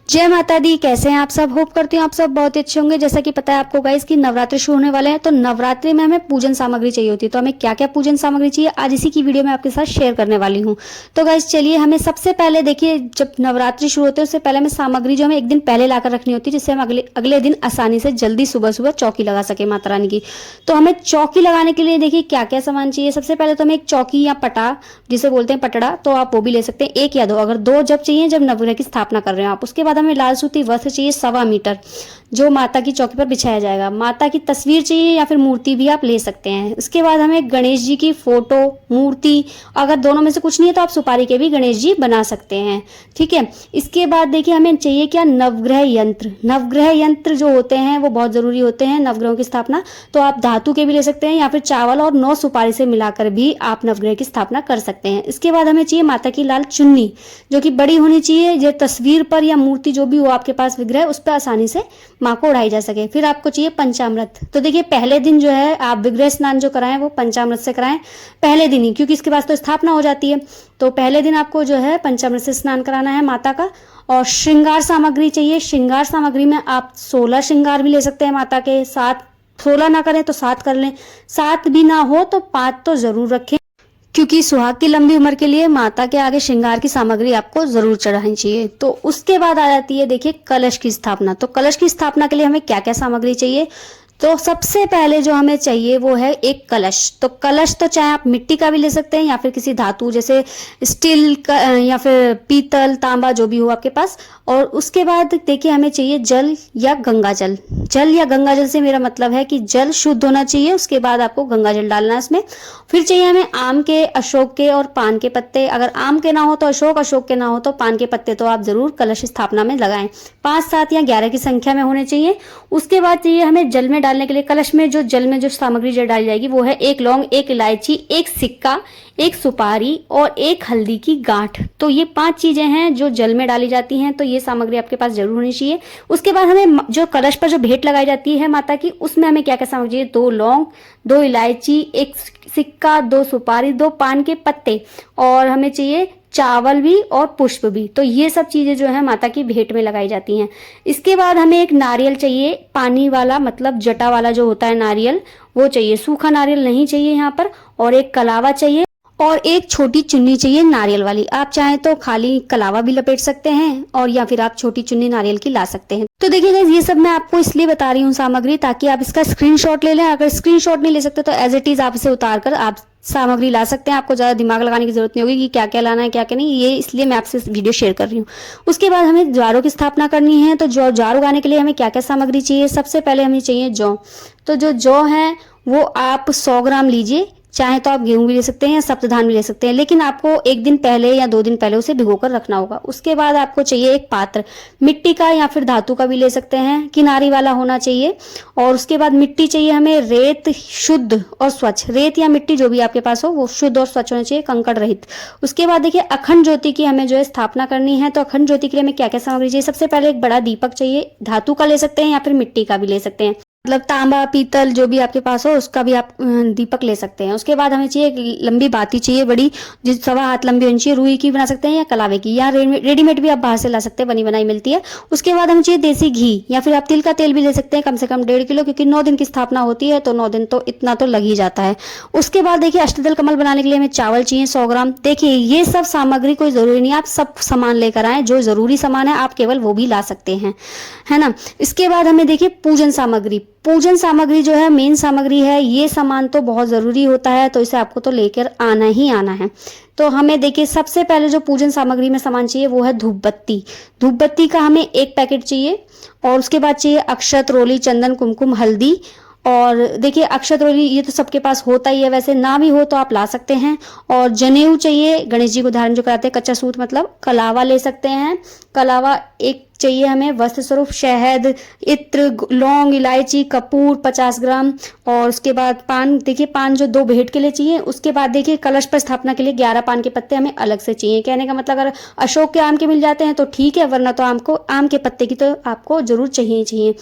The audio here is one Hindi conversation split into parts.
जय माता दी। कैसे हैं आप सब? होप करती हूँ आप सब बहुत ही अच्छे होंगे। जैसा कि पता है आपको गाइस कि नवरात्रि शुरू होने वाले हैं, तो नवरात्रि में हमें पूजन सामग्री चाहिए होती है। तो हमें क्या क्या पूजन सामग्री चाहिए आज इसी की वीडियो में आपके साथ शेयर करने वाली हूँ। तो गाइस चलिए, हमें सबसे पहले देखिए, जब नवरात्रि शुरू होते हैं उससे पहले हमें सामग्री जो हमें एक दिन पहले लाकर रखनी होती है, जिससे हम अगले अगले दिन आसानी से जल्दी सुबह सुबह चौकी लगा सके माता रानी की। तो हमें चौकी लगाने के लिए देखिए क्या क्या सामान चाहिए। सबसे पहले तो हमें एक चौकी या पटा, जिसे बोलते हैं पटड़ा, तो आप वो भी ले सकते हैं, एक या दो, अगर दो जब चाहिए जब नवग्रह की स्थापना कर रहे हो आप। उसके बाद हमें लाल सूती वस्त्र चाहिए 1.25 मीटर, जो माता की चौकी पर बिछाया जाएगा। माता की तस्वीर चाहिए या फिर मूर्ति भी आप ले सकते हैं। उसके बाद हमें गणेश जी की फोटो, मूर्ति, अगर दोनों में से कुछ नहीं है तो आप सुपारी के भी गणेश जी बना सकते हैं। ठीक है। इसके बाद देखिए हमें चाहिए क्या, नवग्रह यंत्र। नवग्रह यंत्र जो होते हैं वो बहुत जरूरी होते हैं नवग्रहों की स्थापना। तो आप धातु के भी ले सकते हैं या फिर चावल और 9 सुपारी से मिलाकर भी आप नवग्रह की स्थापना कर सकते हैं। इसके बाद हमें चाहिए माता की लाल चुन्नी, जो कि बड़ी होनी चाहिए, जो तस्वीर पर या मूर्ति जो भी हो आपके पास विग्रह, उस पर आसानी से माँ को उड़ाई जा सके। फिर आपको चाहिए पंचामृत। तो देखिए पहले दिन जो है आप विग्रह स्नान जो कराएं वो पंचामृत से कराएं पहले दिन ही, क्योंकि इसके बाद तो स्थापना हो जाती है। तो पहले दिन आपको जो है पंचामृत से स्नान कराना है माता का। और श्रृंगार सामग्री चाहिए। श्रृंगार सामग्री में आप 16 श्रृंगार भी ले सकते हैं माता के साथ। 16 ना करें तो 7 कर लें, 7 भी ना हो तो 5 तो जरूर रखें, क्योंकि सुहाग की लंबी उम्र के लिए माता के आगे श्रृंगार की सामग्री आपको जरूर चढ़ानी चाहिए। तो उसके बाद आ जाती है देखिए कलश की स्थापना। तो कलश की स्थापना के लिए हमें क्या क्या सामग्री चाहिए। तो सबसे पहले जो हमें चाहिए वो है एक कलश। तो कलश तो चाहे आप मिट्टी का भी ले सकते हैं या फिर किसी धातु जैसे स्टील का या फिर पीतल, तांबा, जो भी हो आपके पास। और उसके बाद देखिए हमें चाहिए जल या गंगा जल। जल या गंगा जल से मेरा मतलब है कि जल शुद्ध होना चाहिए, उसके बाद आपको गंगा जल डालना है इसमें। फिर चाहिए हमें आम के, अशोक के और पान के पत्ते। अगर आम के ना हो तो अशोक, अशोक के ना हो तो पान के पत्ते तो आप जरूर कलश स्थापना में लगाएं। 5, 7 या 11 की संख्या में होने चाहिए। उसके बाद चाहिए हमें जल में डालने के लिए, कलश में जो जल में जो सामग्री जो डाली जाएगी वो है 1 लौंग, 1 इलायची, 1 सिक्का, 1 सुपारी और 1 हल्दी की गांठ। तो ये 5 चीजें हैं जो जल में डाली जाती हैं। तो ये सामग्री आपके पास जरूर होनी चाहिए। उसके बाद हमें जो कलश पर जो भेंट लगाई जाती है माता की, उसमें हमें क्या क्या सामग्री चाहिए, 2 लौंग, 2 इलायची, 1 सिक्का, 2 सुपारी, 2 पान के पत्ते, और हमें चाहिए चावल भी और पुष्प भी। तो ये सब चीजें जो है माता की भेंट में लगाई जाती हैं। इसके बाद हमें एक नारियल चाहिए, पानी वाला, मतलब जटा वाला जो होता है नारियल, वो चाहिए। सूखा नारियल नहीं चाहिए यहाँ पर। और एक कलावा चाहिए और एक छोटी चुन्नी चाहिए नारियल वाली। आप चाहें तो खाली कलावा भी लपेट सकते हैं और या फिर आप छोटी चुन्नी नारियल की ला सकते हैं। तो देखिए गाइस, ये सब मैं आपको इसलिए बता रही हूँ सामग्री, ताकि आप इसका स्क्रीनशॉट ले लें। अगर स्क्रीनशॉट नहीं ले सकते तो एज इट इज आप इसे उतार कर आप सामग्री ला सकते हैं। आपको ज्यादा दिमाग लगाने की जरूरत नहीं होगी कि क्या क्या लाना है क्या क्या नहीं। ये इसलिए मैं आपसे वीडियो शेयर कर रही हूँ। उसके बाद हमें ज्वारों की स्थापना करनी है। तो ज्वार उगाने के लिए हमें क्या क्या सामग्री चाहिए। सबसे पहले हमें चाहिए जौ। तो जो जौ है वो आप 100 ग्राम लीजिए। चाहे तो आप गेहूं भी ले सकते हैं या सप्तधान भी ले सकते हैं, लेकिन आपको 1 दिन पहले या 2 दिन पहले उसे भिगोकर रखना होगा। उसके बाद आपको चाहिए एक पात्र, मिट्टी का या फिर धातु का भी ले सकते हैं, किनारी वाला होना चाहिए। और उसके बाद मिट्टी चाहिए हमें रेत, शुद्ध और स्वच्छ। रेत या मिट्टी जो भी आपके पास हो वो शुद्ध और स्वच्छ होना चाहिए, कंकड़ रहित। उसके बाद देखिए अखंड ज्योति की हमें जो है स्थापना करनी है। तो अखंड ज्योति के लिए हमें क्या क्या सामग्री चाहिए। सबसे पहले एक बड़ा दीपक चाहिए, धातु का ले सकते हैं या फिर मिट्टी का भी ले सकते हैं, मतलब तांबा, पीतल जो भी आपके पास हो उसका भी आप दीपक ले सकते हैं। उसके बाद हमें चाहिए एक लंबी बाती चाहिए, बड़ी, जो 1.25 हाथ लंबी होनी चाहिए। रुई की बना सकते हैं या कलावे की, या रेडीमेड भी आप बाहर से ला सकते हैं, बनी बनाई मिलती है। उसके बाद हमें चाहिए देसी घी या फिर आप तिल का तेल भी ले सकते हैं, कम से कम 1.5 किलो, क्योंकि 9 दिन की स्थापना होती है तो 9 दिन तो इतना तो लग ही जाता है। उसके बाद देखिए अष्टदल कमल बनाने के लिए हमें चावल चाहिए 100 ग्राम। देखिए ये सब सामग्री कोई जरूरी नहीं है, आप सब सामान लेकर आए, जो जरूरी सामान है आप केवल वो भी ला सकते हैं, है ना। इसके बाद हमें देखिए पूजन सामग्री। पूजन सामग्री जो है मेन सामग्री है, ये सामान तो बहुत जरूरी होता है, तो इसे आपको तो लेकर आना ही आना है। तो हमें देखिए सबसे पहले जो पूजन सामग्री में सामान चाहिए वो है धूप बत्ती। धूप बत्ती का हमें 1 पैकेट चाहिए। और उसके बाद चाहिए अक्षत, रोली, चंदन, कुमकुम, हल्दी। और देखिए अक्षत, रोली ये तो सबके पास होता ही है, वैसे ना भी हो तो आप ला सकते हैं। और जनेऊ चाहिए, गणेश जी को धारण जो कराते हैं, कच्चा सूत मतलब। कलावा ले सकते हैं, कलावा 1 चाहिए हमें। वस्त्र स्वरूप शहद, इत्र, लौंग, इलायची, कपूर 50 ग्राम। और उसके बाद पान, देखिए पान जो 2 भेंट के लिए चाहिए। उसके बाद देखिए कलश पर स्थापना के लिए 11 पान के पत्ते हमें अलग से चाहिए। कहने का मतलब अगर अशोक के आम के मिल जाते हैं तो ठीक है, वरना तो आम के पत्ते की तो आपको जरूर चाहिए।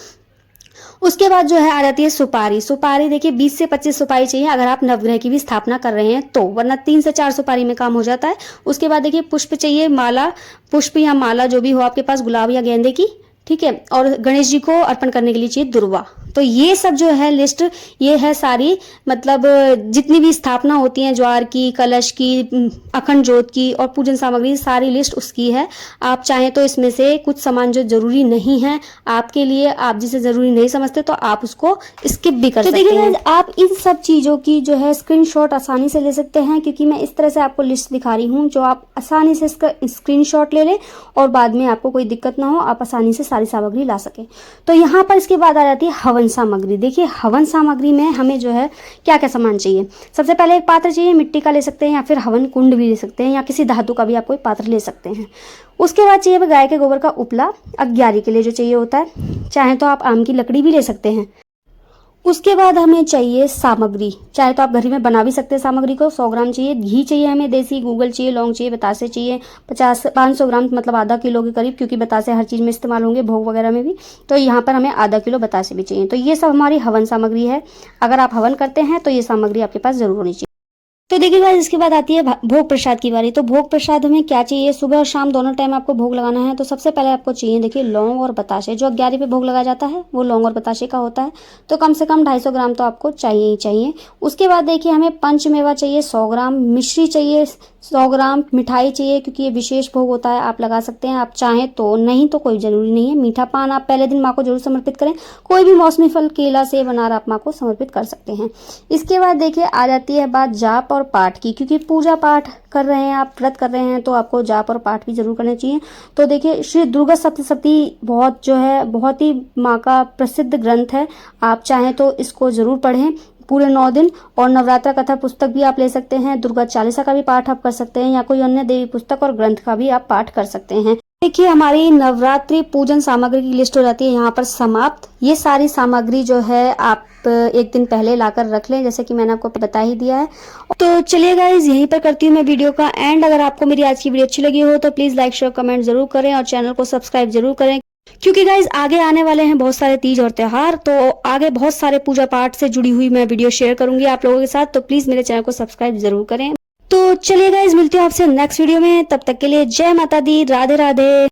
उसके बाद जो है आ जाती है सुपारी। सुपारी देखिए 20 से 25 सुपारी चाहिए अगर आप नवग्रह की भी स्थापना कर रहे हैं तो, वरना 3 से 4 सुपारी में काम हो जाता है। उसके बाद देखिए पुष्प चाहिए, माला, पुष्प या माला जो भी हो आपके पास, गुलाब या गेंदे की, ठीक है। और गणेश जी को अर्पण करने के लिए चाहिए दुर्वा। तो ये सब जो है लिस्ट, ये है सारी, मतलब जितनी भी स्थापना होती है ज्वार की, कलश की, अखंड ज्योत की और पूजन सामग्री, सारी लिस्ट उसकी है। आप चाहें तो इसमें से कुछ सामान जो जरूरी नहीं है आपके लिए, आप जिसे जरूरी नहीं समझते तो आप उसको स्किप भी कर सकते हैं। तो देखिए आप इन सब चीजों की जो है स्क्रीनशॉट आसानी से ले सकते हैं, क्योंकि मैं इस तरह से आपको लिस्ट दिखा रही हूँ जो आप आसानी से इसका स्क्रीनशॉट ले लें और बाद में आपको कोई दिक्कत ना हो, आप आसानी से सारी सामग्री ला सके। तो यहाँ पर इसके बाद आ जाती है हवन सामग्री। देखिए हवन सामग्री में हमें जो है क्या क्या सामान चाहिए। सबसे पहले एक पात्र चाहिए, मिट्टी का ले सकते हैं या फिर हवन कुंड भी ले सकते हैं, या किसी धातु का भी आप कोई पात्र ले सकते हैं। उसके बाद चाहिए गाय के गोबर का उपला, अग्यारी के लिए जो चाहिए होता है। चाहे तो आप आम की लकड़ी भी ले सकते हैं। उसके बाद हमें चाहिए सामग्री, चाहे तो आप घर में बना भी सकते हैं सामग्री को। 100 ग्राम चाहिए घी, चाहिए हमें देसी, गूगल चाहिए, लौंग चाहिए, बतासे चाहिए 500 ग्राम, मतलब आधा किलो के करीब, क्योंकि बतासे हर चीज़ में इस्तेमाल होंगे, भोग वगैरह में भी। तो यहाँ पर हमें आधा किलो बतासे भी चाहिए। तो ये सब हमारी हवन सामग्री है। अगर आप हवन करते हैं तो ये सामग्री आपके पास जरूर होनी चाहिए। तो देखिए गाइस इसके बाद आती है भोग प्रसाद की बारी। तो भोग प्रसाद हमें क्या चाहिए, सुबह और शाम दोनों टाइम आपको भोग लगाना है। तो सबसे पहले आपको चाहिए देखिए लौंग और बताशे। जो 11 पे भोग लगाया जाता है वो लौंग और बताशे का होता है। तो कम से कम 250 ग्राम तो आपको चाहिए ही चाहिए। उसके बाद देखिए हमें पंचमेवा चाहिए 100 ग्राम, मिश्री चाहिए 100 ग्राम, मिठाई चाहिए, क्योंकि ये विशेष भोग होता है, आप लगा सकते हैं आप चाहें तो, नहीं तो कोई जरूरी नहीं है। मीठा पान आप पहले दिन माँ को जरूर समर्पित करें। कोई भी मौसमी फल, केला, सेब, अनार आप माँ को समर्पित कर सकते हैं। इसके बाद देखिए आ जाती है बात जाप और पाठ की, क्योंकि पूजा पाठ कर रहे हैं आप, व्रत कर रहे हैं, तो आपको जाप और पाठ भी जरूर करने चाहिए। तो देखिए श्री दुर्गा सप्तशती बहुत जो है बहुत ही माँ का प्रसिद्ध ग्रंथ है। आप चाहें तो इसको जरूर पढ़ें पूरे 9 दिन। और नवरात्र कथा पुस्तक भी आप ले सकते हैं, दुर्गा चालीसा का भी पाठ आप कर सकते हैं, या कोई अन्य देवी पुस्तक और ग्रंथ का भी आप पाठ कर सकते हैं। देखिए हमारी नवरात्रि पूजन सामग्री की लिस्ट हो जाती है यहाँ पर समाप्त। ये सारी सामग्री जो है आप एक दिन पहले लाकर रख लें, जैसे कि मैंने आपको बता ही दिया है। तो चलिए गाइस यहीं पर करती हूँ मैं वीडियो का एंड। अगर आपको मेरी आज की वीडियो अच्छी लगी हो तो प्लीज लाइक, शेयर, कमेंट जरूर करें और चैनल को सब्सक्राइब जरूर करें, क्योंकि गाइज आगे आने वाले हैं बहुत सारे तीज और त्योहार। तो आगे बहुत सारे पूजा पाठ से जुड़ी हुई मैं वीडियो शेयर करूंगी आप लोगों के साथ। तो प्लीज मेरे चैनल को सब्सक्राइब जरूर करें। तो चलिए गाइज मिलती हूँ आपसे नेक्स्ट वीडियो में, तब तक के लिए जय माता दी, राधे राधे।